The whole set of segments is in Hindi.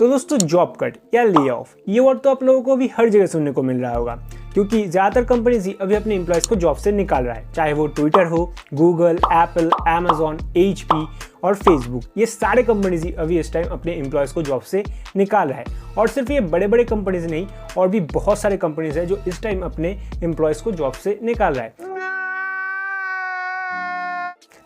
तो दोस्तों जॉब कट या ले ऑफ ये वर्ड तो आप लोगों को भी हर जगह सुनने को मिल रहा होगा, क्योंकि ज़्यादातर कंपनीज ही अभी अपने एम्प्लॉयज़ को जॉब से निकाल रहा है। चाहे वो ट्विटर हो, गूगल, एप्पल, अमेजॉन, HP और फेसबुक, ये सारे कंपनीज ही अभी इस टाइम अपने एम्प्लॉयज़ को जॉब से निकाल रहा है। और सिर्फ ये बड़े बड़े कंपनीज नहीं, और भी बहुत सारे कंपनीज हैं जो इस टाइम अपने एम्प्लॉयज़ को जॉब से निकाल रहा है।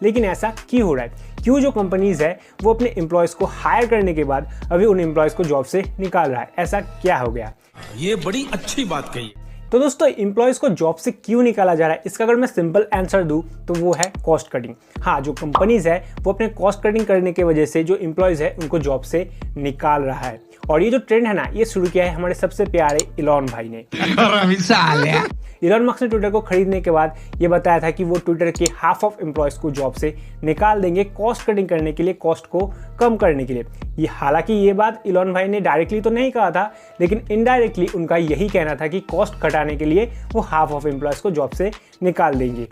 लेकिन ऐसा क्यों हो रहा है? क्यों जो कंपनीज है वो अपने एम्प्लॉयज़ को हायर करने के बाद अभी उन एम्प्लॉयज़ को जॉब से निकाल रहा है? ऐसा क्या हो गया? ये बड़ी अच्छी बात कही। तो दोस्तों एम्प्लॉयज़ को जॉब से क्यों निकाला जा रहा है, इसका अगर मैं सिंपल आंसर दूं तो वो है कॉस्ट कटिंग। हाँ, जो कंपनीज है वो अपने कॉस्ट कटिंग करने की वजह से जो एम्प्लॉयज़ है उनको जॉब से निकाल रहा है। और ये जो ट्रेंड है ना, ये शुरू किया है हमारे सबसे प्यारे इलॉन भाई ने। इलॉन मस्क ने ट्विटर को खरीदने के बाद ये बताया था कि वो ट्विटर के हाफ ऑफ एम्प्लॉयज़ को जॉब से निकाल देंगे कॉस्ट कटिंग करने के लिए, कॉस्ट को कम करने के लिए। ये हालांकि ये बात इलॉन भाई ने डायरेक्टली तो नहीं कहा था, लेकिन इनडायरेक्टली उनका यही कहना था कि कॉस्ट घटाने के लिए वो हाफ ऑफ एम्प्लॉयज़ को जॉब से निकाल देंगे।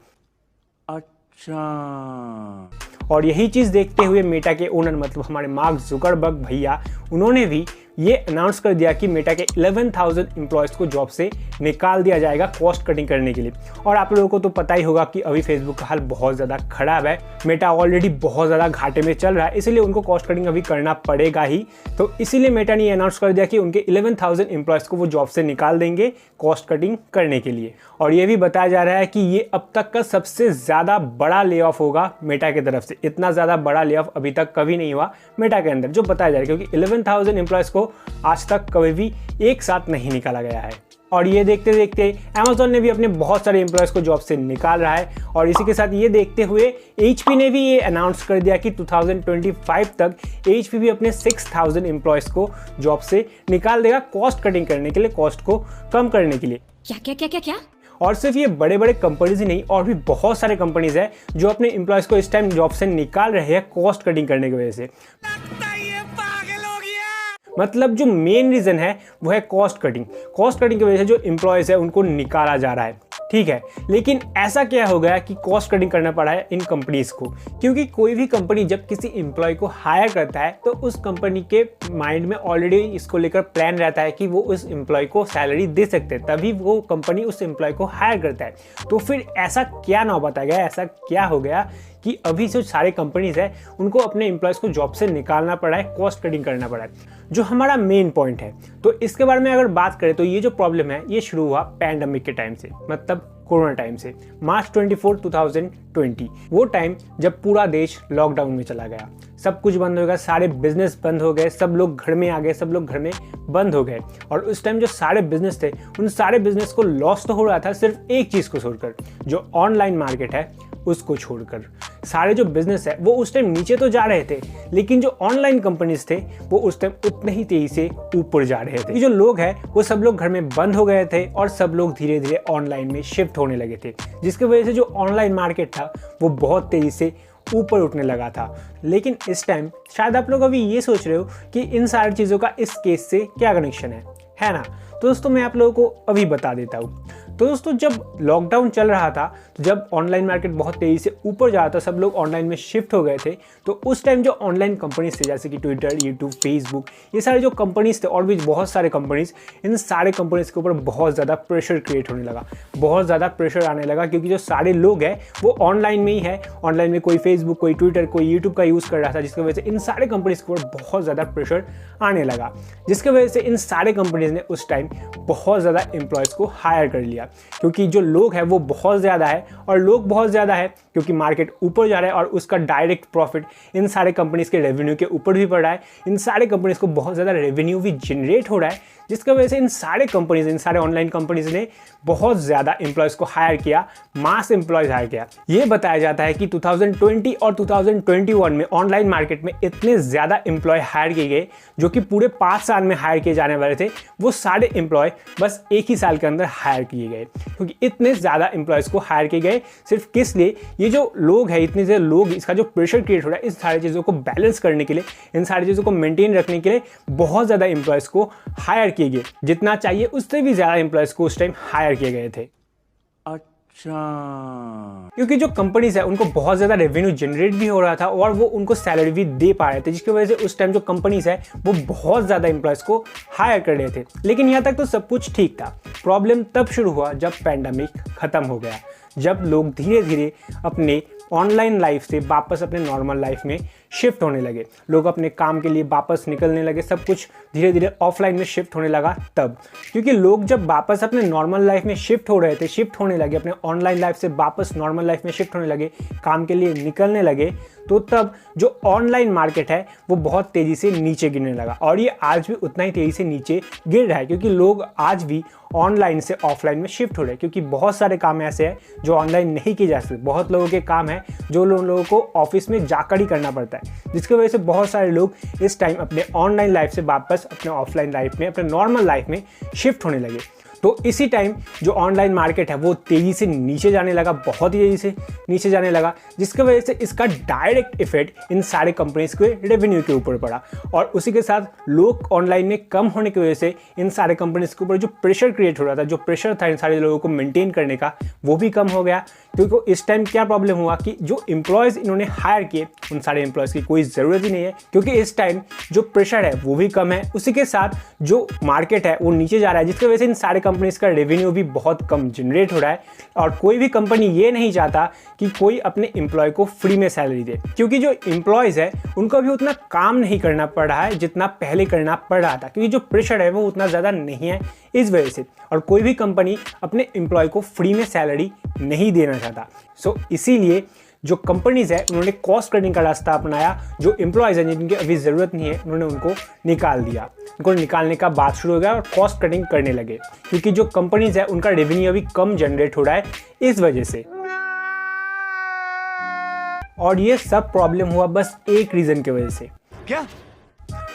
अच्छा। और यही चीज़ देखते हुए मेटा के ओनर मतलब हमारे मार्क जुकरबर्ग भैया, उन्होंने भी ये अनाउंस कर दिया कि मेटा के 11,000 एम्प्लॉयज़ को जॉब से निकाल दिया जाएगा कॉस्ट कटिंग करने के लिए। और आप लोगों को तो पता ही होगा कि अभी फेसबुक का हाल बहुत ज़्यादा खराब है। मेटा ऑलरेडी बहुत ज़्यादा घाटे में चल रहा है, इसलिए उनको कॉस्ट कटिंग अभी करना पड़ेगा ही। तो इसीलिए मेटा ने ये अनाउंस कर दिया कि उनके 11,000 एम्प्लॉयज़ को वो जॉब से निकाल देंगे कॉस्ट कटिंग करने के लिए। और ये भी बताया जा रहा है कि ये अब तक का सबसे ज़्यादा बड़ा ले ऑफ होगा मेटा की तरफ से। इतना ज़्यादा बड़ा ले ऑफ अभी तक कभी नहीं हुआ मेटा के अंदर, जो बताया जा रहा है, क्योंकि 11,000 एम्प्लॉयज़ को आज तक कभी भी एक साथ नहीं निकाला गया है। और ये देखते देखते अमेजॉन ने भी अपने बहुत सारे एम्प्लॉयज़ को जॉब से निकाल रहा है। और इसी के साथ ये देखते हुए HP ने भी ये अनाउंस कर दिया कि 2025 तक HP भी अपने 6,000 एम्प्लॉयज़ को जॉब से निकाल देगा कॉस्ट कटिंग करने के लिए, कॉस्ट को कम करने के लिए। क्या क्या क्या क्या क्या? और सिर्फ ये बड़े बड़े कंपनीज ही नहीं, और भी बहुत सारे कंपनीज हैं जो अपने एम्प्लॉयज़ को इस टाइम जॉब से निकाल रहे हैं कॉस्ट कटिंग करने की वजह से। मतलब जो मेन रीज़न है वो है कॉस्ट कटिंग। कॉस्ट कटिंग की वजह से जो एम्प्लॉयज़ है उनको निकाला जा रहा है, ठीक है। लेकिन ऐसा क्या हो गया कि कॉस्ट कटिंग करना पड़ा है इन कंपनीज़ को? क्योंकि कोई भी कंपनी जब किसी एम्प्लॉय को हायर करता है तो उस कंपनी के माइंड में ऑलरेडी इसको लेकर प्लान रहता है कि वो उस एम्प्लॉय को सैलरी दे सकते हैं, तभी वो कंपनी उस एम्प्लॉय को हायर करता है। तो फिर ऐसा क्या नौबत आ गया, ऐसा क्या हो गया कि अभी जो सारे कंपनीज है उनको अपने एम्प्लॉयज़ को जॉब से निकालना पड़ा है, कॉस्ट कटिंग करना पड़ा है, जो हमारा मेन पॉइंट है। तो इसके बारे में अगर बात करें तो ये जो प्रॉब्लम है ये शुरू हुआ पैंडेमिक के टाइम से, मतलब कोरोना टाइम से। मार्च 24, 2020 वो टाइम जब पूरा देश लॉकडाउन में चला गया, सब कुछ बंद हो गया, सारे बिजनेस बंद हो गए, सब लोग घर में आ गए, सब लोग घर में बंद हो गए। और उस टाइम जो सारे बिजनेस थे उन सारे बिजनेस को लॉस तो हो रहा था सिर्फ एक चीज़ को छोड़कर, जो ऑनलाइन मार्केट है उसको छोड़कर। सारे जो बिजनेस है वो उस टाइम नीचे तो जा रहे थे, लेकिन जो ऑनलाइन कंपनीज थे वो उस टाइम उतने ही तेजी से ऊपर जा रहे थे। ये जो लोग हैं वो सब लोग घर में बंद हो गए थे और सब लोग धीरे धीरे ऑनलाइन में शिफ्ट होने लगे थे, जिसकी वजह से जो ऑनलाइन मार्केट था वो बहुत तेजी से ऊपर उठने लगा था। लेकिन इस टाइम शायद आप लोग अभी ये सोच रहे हो कि इन सारी चीज़ों का इस केस से क्या कनेक्शन है ना? तो दोस्तों मैं आप लोगों को अभी बता देता हूँ। तो दोस्तों जब लॉकडाउन चल रहा था, तो जब ऑनलाइन मार्केट बहुत तेज़ी से ऊपर जा रहा था, सब लोग ऑनलाइन में शिफ्ट हो गए थे, तो उस टाइम जो ऑनलाइन कंपनीज थे जैसे कि ट्विटर, यूट्यूब, फेसबुक, ये सारे जो कंपनीज थे और भी बहुत सारे कंपनीज, इन सारे कंपनीज के ऊपर बहुत ज़्यादा प्रेशर क्रिएट होने लगा, बहुत ज़्यादा प्रेशर आने लगा, क्योंकि जो सारे लोग हैं वो ऑनलाइन में ही है। ऑनलाइन में कोई फेसबुक, कोई ट्विटर, कोई यूट्यूब का यूज़ कर रहा था, जिसकी वजह से इन सारे कंपनीज के ऊपर बहुत ज़्यादा प्रेशर आने लगा, जिसकी वजह से इन सारे कंपनीज ने उस टाइम बहुत ज़्यादा एम्प्लॉयज़ को हायर कर लिया। क्योंकि जो लोग हैं वो बहुत ज़्यादा है, और लोग बहुत ज़्यादा है क्योंकि मार्केट ऊपर जा रहा है और उसका डायरेक्ट प्रॉफिट इन सारे कंपनीज़ के रेवेन्यू के ऊपर भी पड़ रहा है। इन सारे कंपनीज़ को बहुत ज़्यादा रेवेन्यू भी जनरेट हो रहा है, जिसकी वजह से इन सारे ऑनलाइन कंपनीज़ ने बहुत ज़्यादा एम्प्लॉयज़ को हायर किया, मास एम्प्लॉयज़ हायर किया। ये बताया जाता है कि 2020 और 2021 में ऑनलाइन मार्केट में इतने ज़्यादा एम्प्लॉय हायर किए गए, जो कि पूरे 5 साल में हायर किए जाने वाले थे, वो सारे एम्प्लॉय बस एक ही साल के अंदर हायर किए गए। क्योंकि इतने ज़्यादा एम्प्लॉयज़ को हायर किए गए सिर्फ किस लिए? ये जो लोग हैं, इतने ज़्यादा लोग, इसका जो प्रेशर क्रिएट हो रहा है, इस सारी चीज़ों को बैलेंस करने के लिए, इन सारी चीज़ों को मेंटेन रखने के लिए बहुत ज़्यादा एम्प्लॉयज़ को हायर किए गए। जितना चाहिए उससे भी ज़्यादा एम्प्लॉयज़ को उस टाइम हायर किए गए थे। क्योंकि जो कंपनीज है उनको बहुत ज़्यादा रेवेन्यू जनरेट भी हो रहा था और वो उनको सैलरी भी दे पा रहे थे, जिसकी वजह से उस टाइम जो कंपनीज है वो बहुत ज़्यादा एम्प्लॉयज़ को हायर कर रहे थे। लेकिन यहाँ तक तो सब कुछ ठीक था। प्रॉब्लम तब शुरू हुआ जब पैंडमिक ख़त्म हो गया, जब लोग धीरे धीरे अपने ऑनलाइन लाइफ से वापस अपने नॉर्मल लाइफ में शिफ्ट होने लगे। लोग अपने काम के लिए वापस निकलने लगे, सब कुछ धीरे धीरे ऑफलाइन में शिफ्ट होने लगा तब। क्योंकि लोग जब वापस अपने नॉर्मल लाइफ में शिफ्ट हो रहे थे, शिफ्ट होने लगे, अपने ऑनलाइन लाइफ से वापस नॉर्मल लाइफ में शिफ्ट होने लगे, काम के लिए निकलने लगे, तो तब जो ऑनलाइन मार्केट है वो बहुत तेज़ी से नीचे गिरने लगा। और ये आज भी उतना ही तेज़ी से नीचे गिर रहा है, क्योंकि लोग आज भी ऑनलाइन से ऑफलाइन में शिफ्ट हो रहे हैं। क्योंकि बहुत सारे काम ऐसे हैं जो ऑनलाइन नहीं किए जा सकते। बहुत लोगों के काम हैं जो लोगों को ऑफिस में जाकर ही करना पड़ता है, जिसकी वजह से बहुत सारे लोग इस टाइम अपने ऑनलाइन लाइफ से वापस अपने ऑफलाइन लाइफ में, अपने नॉर्मल लाइफ में शिफ्ट होने लगे। तो इसी टाइम जो ऑनलाइन मार्केट है वो तेज़ी से नीचे जाने लगा, बहुत ही तेज़ी से नीचे जाने लगा, जिसकी वजह से इसका डायरेक्ट इफेक्ट इन सारे कंपनीज के रेवेन्यू के ऊपर पड़ा। और उसी के साथ लोग ऑनलाइन में कम होने की वजह से इन सारे कंपनीज के ऊपर जो प्रेशर क्रिएट हो रहा था, जो प्रेशर था इन सारे लोगों को मेंटेन करने का, वो भी कम हो गया। क्योंकि इस टाइम क्या प्रॉब्लम हुआ कि जो एम्प्लॉयज़ इन्होंने हायर किए, उन सारे एम्प्लॉयज़ की कोई ज़रूरत ही नहीं है, क्योंकि इस टाइम जो प्रेशर है वो भी कम है। उसी के साथ जो मार्केट है वो नीचे जा रहा है, जिसकी वजह से इन सारे कंपनीज का रेवेन्यू भी बहुत कम जनरेट हो रहा है। और कोई भी कंपनी ये नहीं चाहता कि कोई अपने एम्प्लॉय को फ्री में सैलरी दे, क्योंकि जो एम्प्लॉयज़ है उनको अभी उतना काम नहीं करना पड़ रहा है जितना पहले करना पड़ रहा था, क्योंकि जो प्रेशर है वो उतना ज़्यादा नहीं है इस वजह से। और कोई भी कंपनी अपने एम्प्लॉय को फ्री में सैलरी नहीं देना चाहता। सो इसीलिए जो कंपनीज है उन्होंने कॉस्ट कटिंग का रास्ता अपनाया। जो एम्प्लॉयज़ हैं जिनकी अभी ज़रूरत नहीं है, उन्होंने उनको निकाल दिया। उनको निकालने का बात शुरू हो गया और कॉस्ट कटिंग करने लगे, क्योंकि जो कंपनीज है उनका रेवेन्यू अभी कम जनरेट हो रहा है इस वजह से। और ये सब प्रॉब्लम हुआ बस एक रीज़न की वजह से, क्या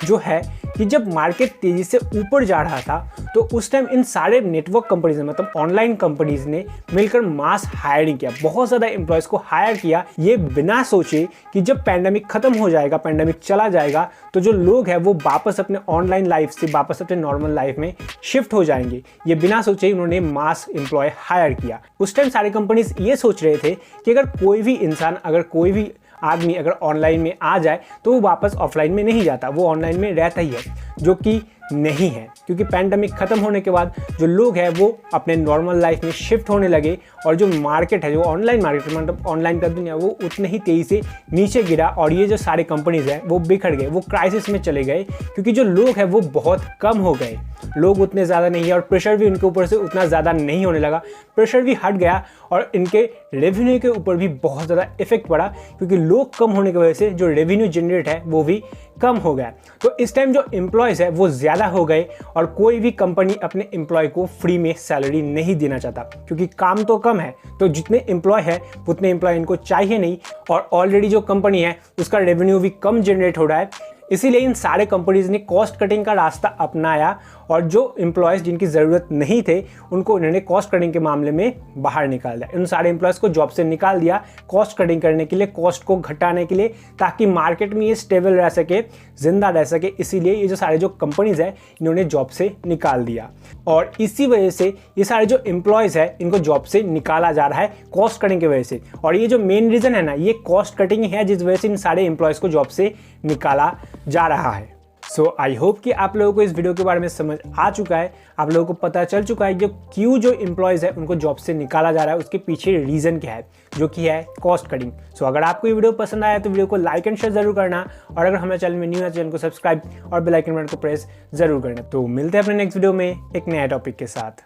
जो है कि जब मार्केट तेज़ी से ऊपर जा रहा था तो उस टाइम इन सारे नेटवर्क कंपनीज ने, मतलब ऑनलाइन कंपनीज ने मिलकर मास हायरिंग किया, बहुत ज़्यादा एम्प्लॉयज़ को हायर किया, ये बिना सोचे कि जब पैंडेमिक ख़त्म हो जाएगा, पैंडेमिक चला जाएगा, तो जो लोग हैं वो वापस अपने ऑनलाइन लाइफ से वापस अपने नॉर्मल लाइफ में शिफ्ट हो जाएंगे। ये बिना सोचे उन्होंने मास एम्प्लॉय हायर किया। उस टाइम सारे कंपनीज ये सोच रहे थे कि अगर कोई भी इंसान, अगर कोई भी आदमी अगर ऑनलाइन में आ जाए तो वो वापस ऑफलाइन में नहीं जाता, वो ऑनलाइन में रहता ही है, जो कि नहीं है। क्योंकि पैंडेमिक ख़त्म होने के बाद जो लोग हैं वो अपने नॉर्मल लाइफ में शिफ्ट होने लगे और जो मार्केट है, जो ऑनलाइन मार्केट, मतलब ऑनलाइन का दुनिया, वो उतने ही तेज़ी से नीचे गिरा। और ये जो सारे कंपनीज हैं वो बिखर गए, वो क्राइसिस में चले गए, क्योंकि जो लोग हैं वो बहुत कम हो गए, लोग उतने ज़्यादा नहीं है और प्रेशर भी उनके ऊपर से उतना ज़्यादा नहीं होने लगा। प्रेशर भी हट गया और इनके रेवेन्यू के ऊपर भी बहुत ज़्यादा इफेक्ट पड़ा, क्योंकि लोग कम होने की वजह से जो रेवेन्यू जनरेट है वो भी कम हो गया। तो इस टाइम जो एम्प्लॉयज़ है वो ज़्यादा हो गए और कोई भी कंपनी अपने एम्प्लॉय को फ्री में सैलरी नहीं देना चाहता, क्योंकि काम तो कम है, तो जितने एम्प्लॉय है उतने एम्प्लॉय इनको चाहिए नहीं। और ऑलरेडी जो कंपनी है उसका रेवेन्यू भी कम जनरेट हो रहा है, इसीलिए इन सारे कंपनीज ने कॉस्ट कटिंग का रास्ता अपनाया और जो एम्प्लॉयज़ जिनकी ज़रूरत नहीं थे उनको उन्होंने कॉस्ट कटिंग के मामले में बाहर निकाल दिया। इन सारे एम्प्लॉयज़ को जॉब से निकाल दिया कॉस्ट कटिंग करने के लिए, कॉस्ट को घटाने के लिए, ताकि मार्केट में ये स्टेबल रह सके, ज़िंदा रह सके। इसीलिए ये जो सारे जो कंपनीज़ हैं इन्होंने जॉब से निकाल दिया और इसी वजह से ये सारे जो एम्प्लॉयज़ हैं इनको जॉब से निकाला जा रहा है कॉस्ट कटिंग की वजह से। और ये जो मेन रीज़न है ना, ये कॉस्ट कटिंग है जिस वजह से इन सारे एम्प्लॉयज़ को जॉब से निकाला जा रहा है। सो आई होप कि आप लोगों को इस वीडियो के बारे में समझ आ चुका है, आप लोगों को पता चल चुका है कि क्यों जो एम्प्लॉयज़ है उनको जॉब से निकाला जा रहा है, उसके पीछे रीज़न क्या है, जो कि है कॉस्ट कटिंग। सो अगर आपको ये वीडियो पसंद आया तो वीडियो को लाइक एंड शेयर जरूर करना, और अगर हमारे चैनल में न्यू है चैनल को सब्सक्राइब और बेल आइकन बटन को प्रेस जरूर करना। तो मिलते हैं अपने नेक्स्ट वीडियो में एक नया टॉपिक के साथ।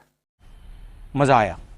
मजा आया।